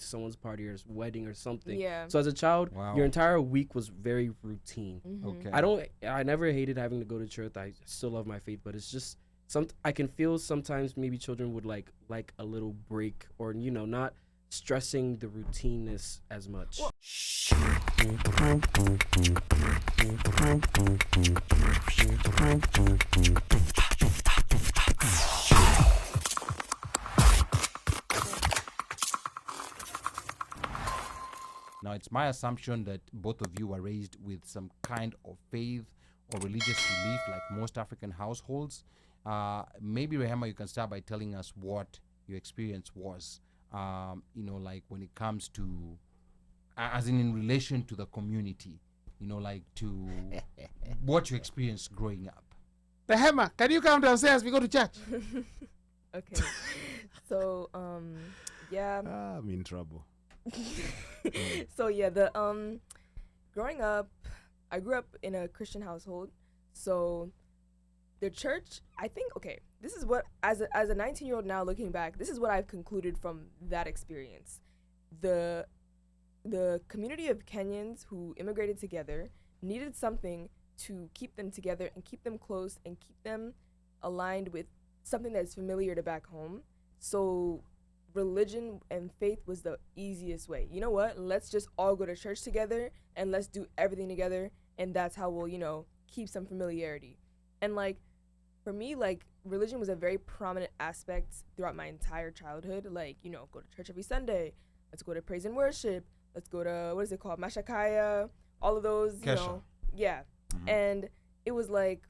someone's party or wedding or something. Yeah. So as a child, Wow. your entire week was very routine. Okay. I never hated having to go to church. I still love my faith, but it's just I can feel sometimes maybe children would like a little break, or not stressing the routineness as much. Now, it's my assumption that both of you were raised with some kind of faith or religious belief, like most African households. Maybe, Rehema, you can start by telling us what your experience was, like when it comes to, as in relation to the community, like to what you experienced growing up. Rehema, can you come downstairs? We go to church. Okay. So, yeah. I'm in trouble. So yeah, growing up, I grew up in a Christian household. So the church, I think, okay, this is what, as a 19-year-old now looking back, this is what I've concluded from that experience. The community of Kenyans who immigrated together needed something to keep them together and keep them close and keep them aligned with something that's familiar to back home. So religion and faith was the easiest way. You know what? Let's just all go to church together and let's do everything together, and that's how we'll, keep some familiarity. And like for me, like religion was a very prominent aspect throughout my entire childhood. Like, go to church every Sunday. Let's go to praise and worship. Let's go to, what is it called? Mashakaya. All of those, Kesha. Yeah. Mhm. And it was like,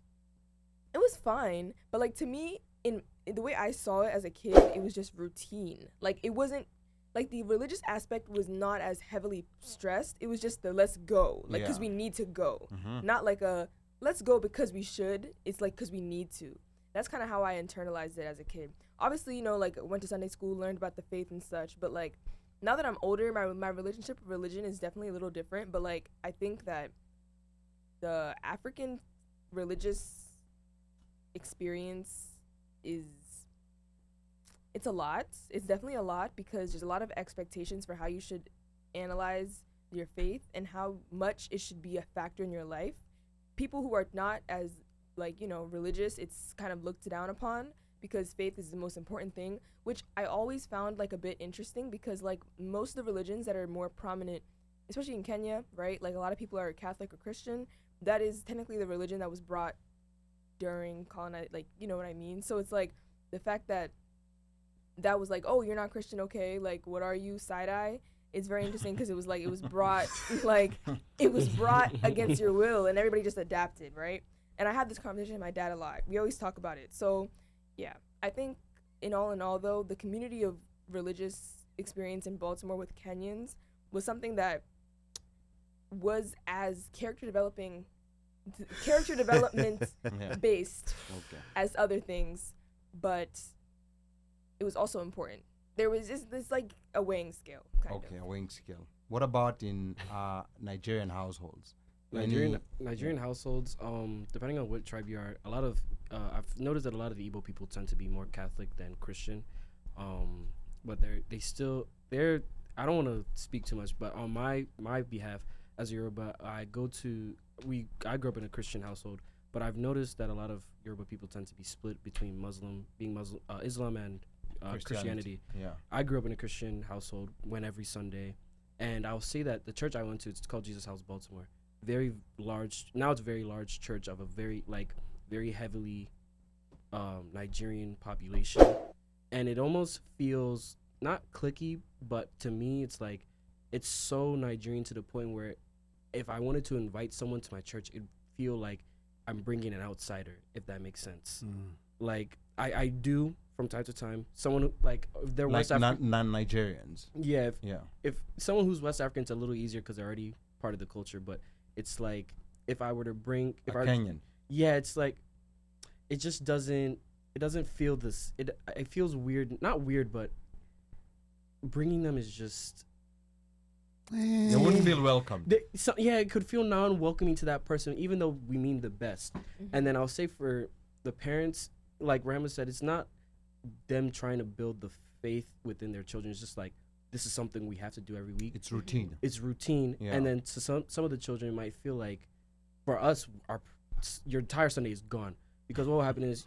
it was fine. But like to me, in the way I saw it as a kid, it was just routine. Like it wasn't, like the religious aspect was not as heavily stressed. It was just the let's go. Like, because Yeah. we need to go. Mhm. Not like a let's go because we should. It's like because we need to. That's kind of how I internalized it as a kid. Obviously, like went to Sunday school, learned about the faith and such. But like now that I'm older, my relationship with religion is definitely a little different. But like I think that the African religious experience it's a lot. It's definitely a lot because there's a lot of expectations for how you should analyze your faith and how much it should be a factor in your life. People who are not as religious, it's kind of looked down upon because faith is the most important thing, which I always found like a bit interesting because like most of the religions that are more prominent, especially in Kenya, right? Like a lot of people are Catholic or Christian. That is technically the religion that was brought during colonization, like, you know what I mean? So it's like the fact that was like, oh, you're not Christian, okay, like what are you, side-eye? It's very interesting because it was brought against your will and everybody just adapted, right? And I had this conversation with my dad a lot. We always talk about it. So yeah, I think in all though, the community of religious experience in Baltimore with Kenyans was something that was as character development Yeah. based Okay. as other things, but it was also important. There was this like a weighing scale, kind Okay, a weighing scale. What about in Nigerian households? Nigerian households, depending on what tribe you are, a lot of I've noticed that a lot of the Igbo people tend to be more Catholic than Christian, but they're I don't want to speak too much, but on my behalf as a Yoruba, I grew up in a Christian household, but I've noticed that a lot of Yoruba people tend to be split between Islam and Christianity. Yeah. I grew up in a Christian household, went every Sunday, and I'll say that the church I went to, it's called Jesus House Baltimore. Very large, now it's a very large church of a very heavily Nigerian population, and it almost feels not cliquey, but to me it's like it's so Nigerian to the point where if I wanted to invite someone to my church, it'd feel like I'm bringing an outsider, if that makes sense. Like I do from time to time. Someone who, like, if they're Like West African, non-Nigerians. yeah. Yeah. If someone who's West African, it's a little easier because they're already part of the culture. But it's like if I were to bring Kenyan. yeah, it's like it just doesn't. It doesn't feel this. It feels weird. Not weird, but bringing them is just. They wouldn't feel welcome. It could feel non-welcoming to that person, even though we mean the best. And then I'll say for the parents, like Rama said, it's not them trying to build the faith within their children. It's just like this is something we have to do every week. It's routine. It's routine. Yeah. And then to some of the children might feel like, for us, your entire Sunday is gone. Because what will happen is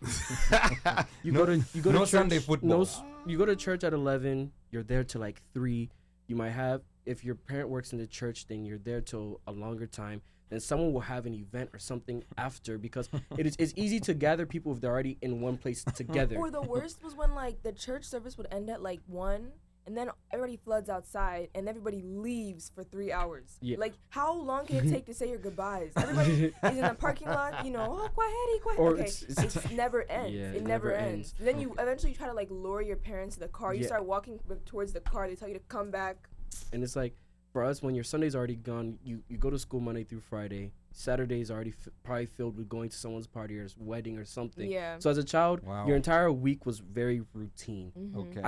you go to no church, Sunday football. You go to church at 11, you're there till like 3. You might have, if your parent works in the church, then you're there till a longer time. Then someone will have an event or something after, because it's easy to gather people if they're already in one place together. Or the worst was when like the church service would end at like 1, and then everybody floods outside and everybody leaves for 3 hours. Yeah. Like, how long can it take to say your goodbyes? Everybody is in the parking lot, you know, oh, quiet. Or Okay, it never ends. Yeah, it never ends. And then you eventually try to like lure your parents to the car. You Yeah. start walking towards the car. They tell you to come back. And it's like, for us, when your Sunday's already gone, you go to school Monday through Friday. Saturday's already probably filled with going to someone's party or wedding or something. Yeah. So as a child, Wow. your entire week was very routine. Okay.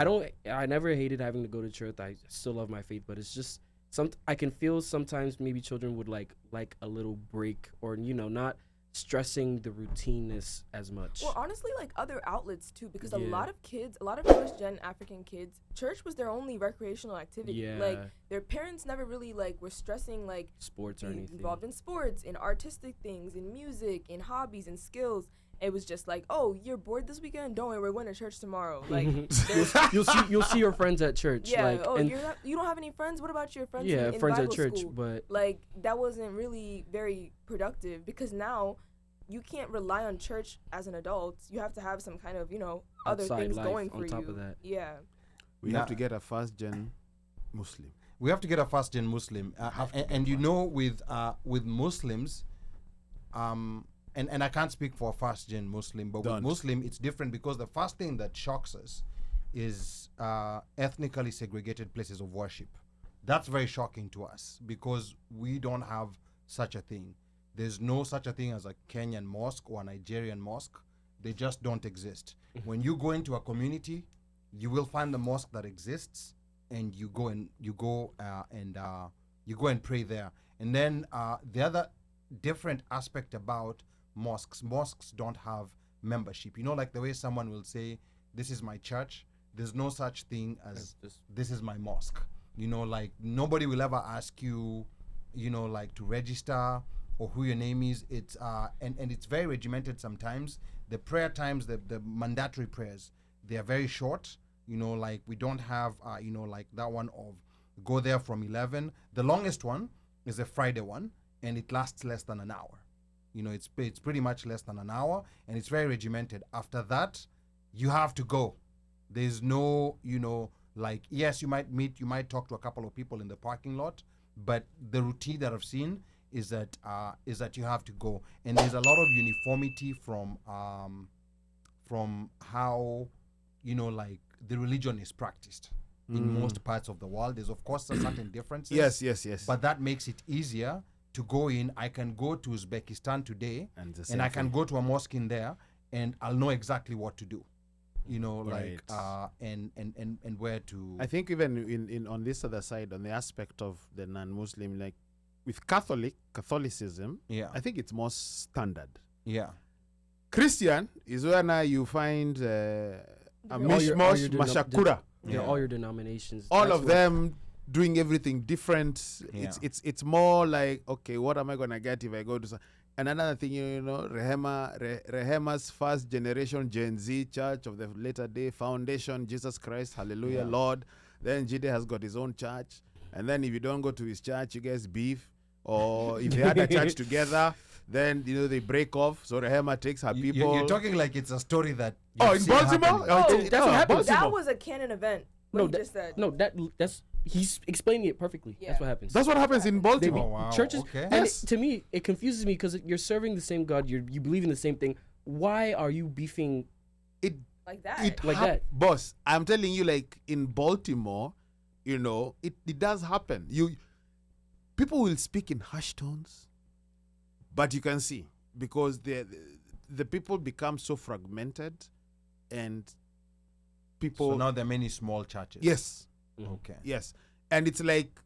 I never hated having to go to church. I still love my faith, but it's just I can feel sometimes maybe children would like a little break, or not stressing the routineness as much. Well, honestly, like other outlets too, because a Yeah. lot of kids, a lot of first-gen African kids, church was their only recreational activity. Yeah. Like their parents never really like were stressing like Sports or be anything. involved in sports, in artistic things, in music, in hobbies, and skills. It was just like, oh, you're bored this weekend? Don't worry, we're going to church tomorrow. Like, you'll see your friends at church. yeah. Like, Oh, and you don't have any friends? What about your friends? yeah, in friends Bible at church, school? but Like that wasn't really very productive, because now you can't rely on church as an adult. You have to have some kind of other Outside things life going for on top you. of that. Yeah. We Yeah. have to get a first-gen Muslim. We have to get a first-gen Muslim, and with Muslims, and I can't speak for a first-gen Muslim, but Don't. with Muslim it's different, because the first thing that shocks us is ethnically segregated places of worship. That's very shocking to us, because we don't have such a thing. There's no such a thing as a Kenyan mosque or a Nigerian mosque. They just don't exist. When you go into a community, you will find the mosque that exists, and you go and pray there. And then the other different aspect about mosques don't have membership. Like the way someone will say, "This is my church." There's no such thing as "this is my mosque." Like nobody will ever ask you, like to register or who your name is. It's and it's very regimented sometimes. The prayer times, the mandatory prayers, they are very short. Like we don't have like that one of go there from 11. The longest one is a Friday one, and it lasts less than an hour. It's pretty much less than an hour, and it's very regimented. After that, you have to go. There's no like, yes, you might talk to a couple of people in the parking lot, but the routine that I've seen is that you have to go. And there's a lot of uniformity from how like the religion is practiced in most parts of the world. There's of course a certain differences. Yes. But that makes it easier to go in. I can go to Uzbekistan today, And I can go to a mosque in there, and I'll know exactly what to do. Right. And where to. I think even in on this other side, on the aspect of the non-Muslim, like with Catholicism, Yeah. I think it's more standard. Yeah. Christian is where now you find a All mishmash, mashakura. All your denominations. All that's of what- them doing everything different. Yeah. It's more like, okay, what am I gonna get if I go to and another thing, Rehema's first generation Gen Z church of the latter day foundation, Jesus Christ, hallelujah, Yeah. Lord. Then Jide has got his own church. And then if you don't go to his church, you guys beef. Or if they had a church together, then they break off. So Rehema takes her people. You're talking like it's a story that. Oh, you've in seen Baltimore? happening. Oh, that's what happens. That Baltimore. was a canon event. What No, you just said. that's he's explaining it perfectly. Yeah. That's what happens. That's what happens in Baltimore. Oh, wow. Churches, Okay. and Yes. to me, it confuses me because you're serving the same God. You believe in the same thing. Why are you beefing? Like that. It Like that. Boss, I'm telling you, like in Baltimore, it does happen. People will speak in hushed tones, but you can see because the people become so fragmented, and people. So now there are many small churches. Yes, Okay. yes, and it's like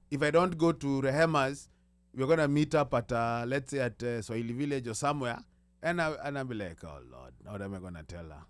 if I don't go to Rehema's, we're gonna meet up at let's say at Swahili Village or somewhere, and I'll be like, oh Lord, what am I gonna tell her?